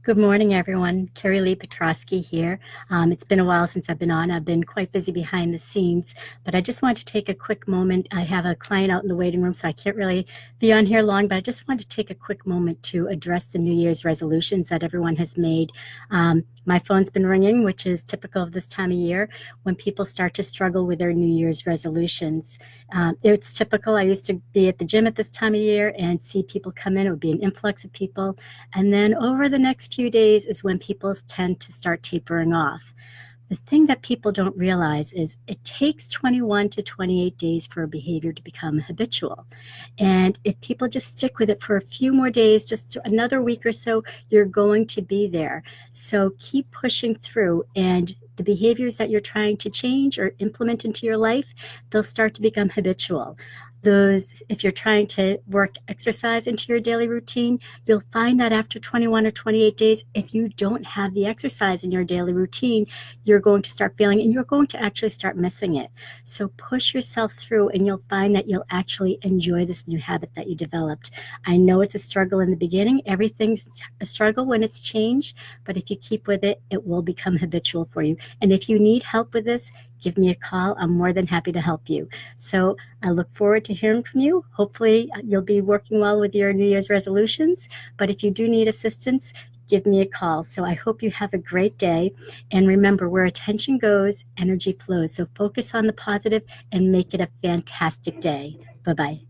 Good morning, everyone. Carrie Lee Petrosky here. It's been a while since I've been on. I've been quite busy behind the scenes, but I just wanted to take a quick moment. I have a client out in the waiting room, so I can't really be on here long, but I just wanted to take a quick moment to address the New Year's resolutions that everyone has made. My phone's been ringing, which is typical of this time of year when people start to struggle with their New Year's resolutions. It's typical. I used to be at the gym at this time of year and see people come in. It would be an influx of people. And then over the next few days is when people tend to start tapering off. The thing that people don't realize is it takes 21 to 28 days for a behavior to become habitual. And if people just stick with it for a few more days, just another week or so, you're going to be there. So keep pushing through, and the behaviors that you're trying to change or implement into your life, they'll start to become habitual. If you're trying to work exercise into your daily routine, you'll find that after 21 or 28 days, if you don't have the exercise in your daily routine, you're going to start feeling, and you're going to actually start missing it. So push yourself through, and you'll find that you'll actually enjoy this new habit that you developed. I know it's a struggle in the beginning. Everything's a struggle when it's changed, but if you keep with it, it will become habitual for you. And if you need help with this, give me a call. I'm more than happy to help you. So I look forward to hearing from you. Hopefully you'll be working well with your New Year's resolutions. But if you do need assistance, give me a call. So I hope you have a great day. And remember, where attention goes, energy flows. So focus on the positive and make it a fantastic day. Bye-bye.